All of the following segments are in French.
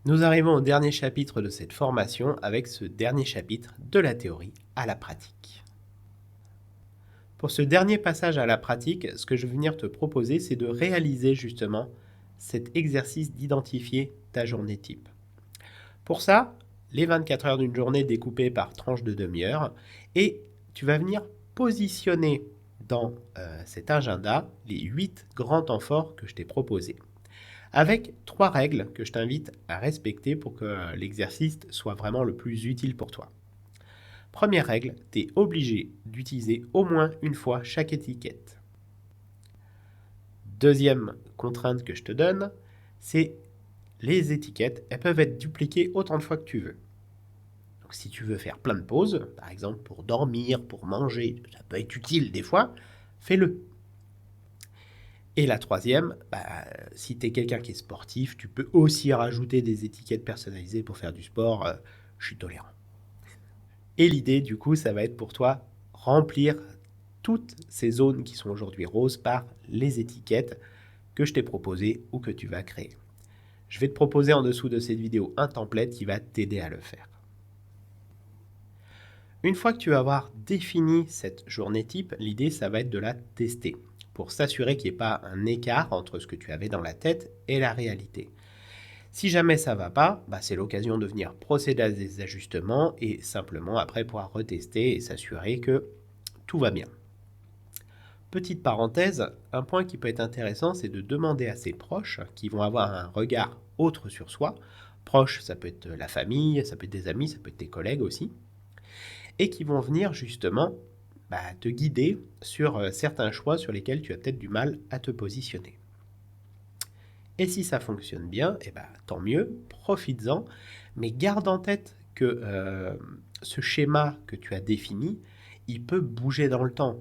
Nous arrivons au dernier chapitre de cette formation avec ce dernier chapitre de la théorie à la pratique. Pour ce dernier passage à la pratique, ce que je vais venir te proposer, c'est de réaliser justement cet exercice d'identifier ta journée type. Pour ça, les 24 heures d'une journée découpées par tranches de demi-heure, et tu vas venir positionner dans cet agenda les 8 grands temps forts que je t'ai proposés, avec 3 règles que je t'invite à respecter pour que l'exercice soit vraiment le plus utile pour toi. Première règle, tu es obligé d'utiliser au moins une fois chaque étiquette. Deuxième contrainte que je te donne, c'est les étiquettes, elles peuvent être dupliquées autant de fois que tu veux. Donc si tu veux faire plein de pauses, par exemple pour dormir, pour manger, ça peut être utile des fois, fais-le. Et la troisième, si tu es quelqu'un qui est sportif, tu peux aussi rajouter des étiquettes personnalisées pour faire du sport, je suis tolérant. Et l'idée du coup, ça va être pour toi remplir toutes ces zones qui sont aujourd'hui roses par les étiquettes que je t'ai proposées ou que tu vas créer. Je vais te proposer en dessous de cette vidéo un template qui va t'aider à le faire. Une fois que tu vas avoir défini cette journée type, l'idée, ça va être de la tester pour s'assurer qu'il n'y ait pas un écart entre ce que tu avais dans la tête et la réalité. Si jamais ça ne va pas, c'est l'occasion de venir procéder à des ajustements et simplement après pouvoir retester et s'assurer que tout va bien. Petite parenthèse, un point qui peut être intéressant, c'est de demander à ses proches qui vont avoir un regard autre sur soi. Proches, ça peut être la famille, ça peut être des amis, ça peut être tes collègues aussi, et qui vont venir justement te guider sur certains choix sur lesquels tu as peut-être du mal à te positionner. Et si ça fonctionne bien, tant mieux, profites-en, mais garde en tête que ce schéma que tu as défini, il peut bouger dans le temps.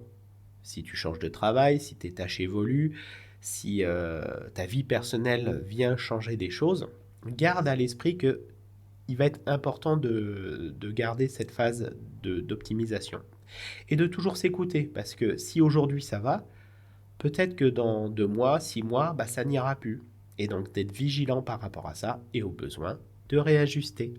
Si tu changes de travail, si tes tâches évoluent, si ta vie personnelle vient changer des choses, garde à l'esprit que il va être important de garder cette phase d'optimisation. Et de toujours s'écouter, parce que si aujourd'hui ça va, peut-être que dans 2 mois, 6 mois, ça n'ira plus. Et donc d'être vigilant par rapport à ça et au besoin de réajuster.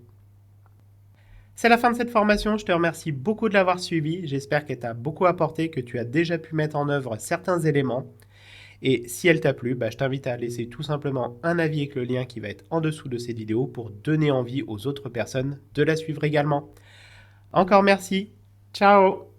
C'est la fin de cette formation, je te remercie beaucoup de l'avoir suivi, j'espère qu'elle t'a beaucoup apporté, que tu as déjà pu mettre en œuvre certains éléments. Et si elle t'a plu, je t'invite à laisser tout simplement un avis avec le lien qui va être en dessous de cette vidéo pour donner envie aux autres personnes de la suivre également. Encore merci, ciao!